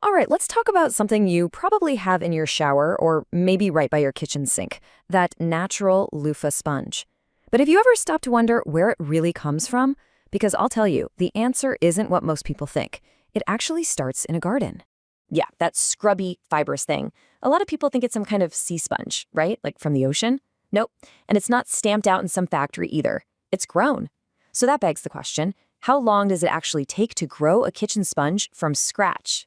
All right, let's talk about something you probably have in your shower or maybe right by your kitchen sink, that natural loofah sponge. But have you ever stopped to wonder where it really comes from? Because I'll tell you, the answer isn't what most people think. It actually starts in a garden. Yeah, that scrubby, fibrous thing. A lot of people think it's some kind of sea sponge, right? Like from the ocean? Nope. And it's not stamped out in some factory either. It's grown. So that begs the question, how long does it actually take to grow a kitchen sponge from scratch?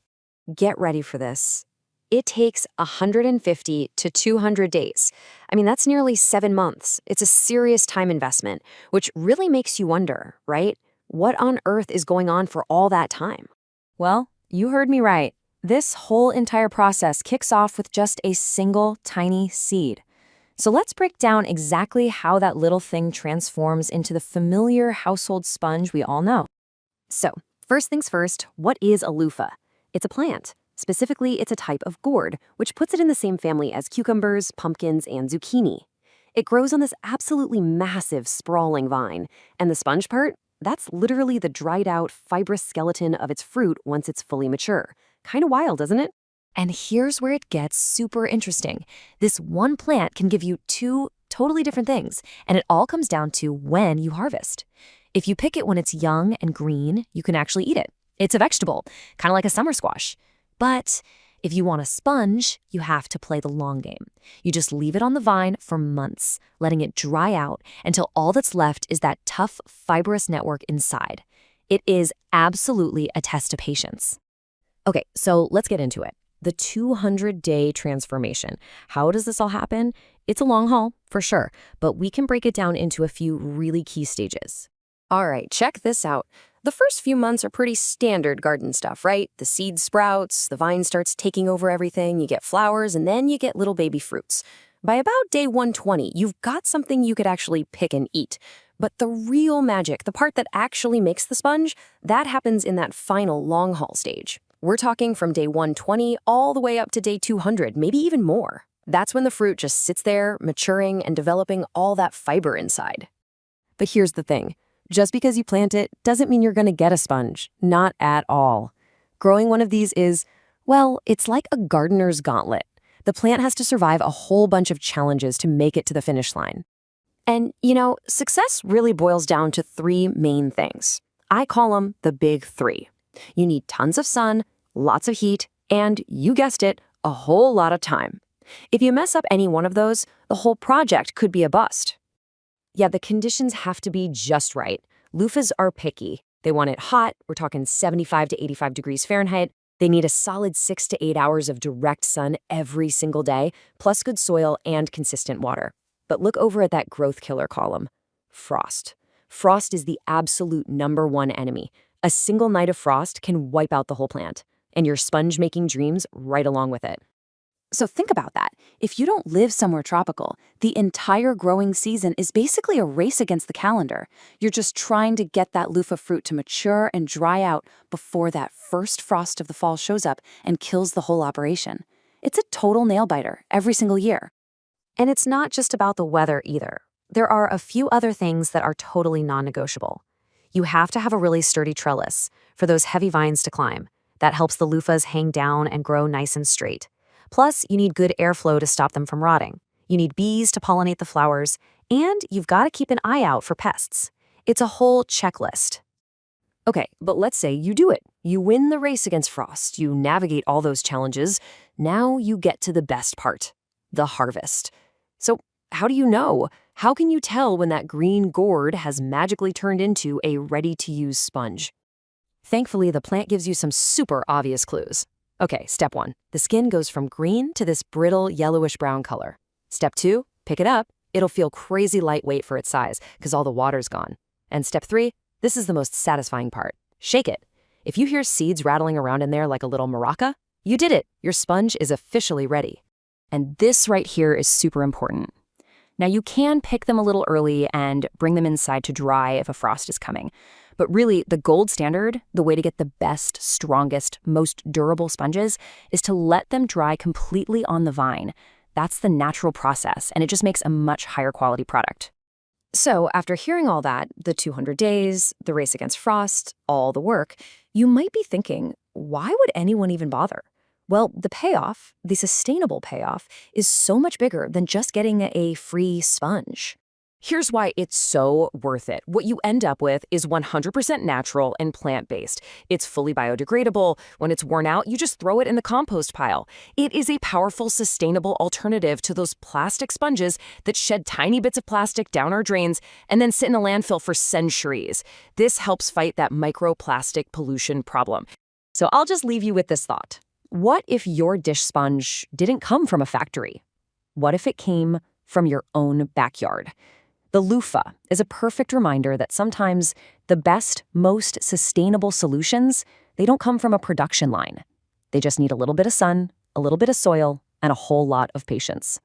Get ready for this. It takes 150 to 200 days. I mean, that's nearly 7 months. It's a serious time investment, which really makes you wonder, right? What on earth is going on for all that time? Well, you heard me right. This whole entire process kicks off with just a single tiny seed. So let's break down exactly how that little thing transforms into the familiar household sponge we all know. So, first things first, what is a loofah? It's a plant. Specifically, it's a type of gourd, which puts it in the same family as cucumbers, pumpkins, and zucchini. It grows on this absolutely massive, sprawling vine, and the sponge part, that's literally the dried-out, fibrous skeleton of its fruit once it's fully mature. Kind of wild, isn't it? And here's where it gets super interesting. This one plant can give you two totally different things, and it all comes down to when you harvest. If you pick it when it's young and green, you can actually eat it. It's a vegetable, kind of like a summer squash. But if you want a sponge, you have to play the long game. You just leave it on the vine for months, letting it dry out until all that's left is that tough, fibrous network inside. It is absolutely a test of patience. Okay, so let's get into it. The 200-day transformation. How does this all happen? It's a long haul, for sure, but we can break it down into a few really key stages. All right, check this out. The first few months are pretty standard garden stuff, right? The seed sprouts, the vine starts taking over everything, you get flowers, and then you get little baby fruits. By about day 120, you've got something you could actually pick and eat. But the real magic, the part that actually makes the sponge, that happens in that final long haul stage. We're talking from day 120 all the way up to day 200, maybe even more. That's when the fruit just sits there, maturing and developing all that fiber inside. But here's the thing. Just because you plant it doesn't mean you're going to get a sponge. Not at all. Growing one of these is, well, it's like a gardener's gauntlet. The plant has to survive a whole bunch of challenges to make it to the finish line. And, success really boils down to three main things. I call them the big three. You need tons of sun, lots of heat, and, you guessed it, a whole lot of time. If you mess up any one of those, the whole project could be a bust. Yeah, the conditions have to be just right. Loofahs are picky. They want it hot, we're talking 75 to 85 degrees Fahrenheit. They need a solid 6 to 8 hours of direct sun every single day, plus good soil and consistent water. But look over at that growth killer column. Frost. Frost is the absolute #1 enemy. A single night of frost can wipe out the whole plant, and your sponge-making dreams right along with it. So think about that. If you don't live somewhere tropical, the entire growing season is basically a race against the calendar. You're just trying to get that loofah fruit to mature and dry out before that first frost of the fall shows up and kills the whole operation. It's a total nail-biter every single year. And it's not just about the weather either. There are a few other things that are totally non-negotiable. You have to have a really sturdy trellis for those heavy vines to climb. That helps the loofahs hang down and grow nice and straight. Plus, you need good airflow to stop them from rotting. You need bees to pollinate the flowers, and you've got to keep an eye out for pests. It's a whole checklist. Okay, but let's say you do it. You win the race against frost. You navigate all those challenges. Now you get to the best part, the harvest. So how do you know? How can you tell when that green gourd has magically turned into a ready-to-use sponge? Thankfully, the plant gives you some super obvious clues. Okay, step 1. The skin goes from green to this brittle yellowish-brown color. Step 2, pick it up. It'll feel crazy lightweight for its size because all the water's gone. And step 3, this is the most satisfying part. Shake it. If you hear seeds rattling around in there like a little maraca, you did it. Your sponge is officially ready. And this right here is super important. Now, you can pick them a little early and bring them inside to dry if a frost is coming. But really, the gold standard, the way to get the best, strongest, most durable sponges, is to let them dry completely on the vine. That's the natural process, and it just makes a much higher quality product. So after hearing all that, the 200 days, the race against frost, all the work, you might be thinking, why would anyone even bother? Well, the payoff, the sustainable payoff, is so much bigger than just getting a free sponge. Here's why it's so worth it. What you end up with is 100% natural and plant-based. It's fully biodegradable. When it's worn out, you just throw it in the compost pile. It is a powerful, sustainable alternative to those plastic sponges that shed tiny bits of plastic down our drains and then sit in a landfill for centuries. This helps fight that microplastic pollution problem. So I'll just leave you with this thought. What if your dish sponge didn't come from a factory? What if it came from your own backyard? The loofah is a perfect reminder that sometimes the best, most sustainable solutions, they don't come from a production line. They just need a little bit of sun, a little bit of soil, and a whole lot of patience.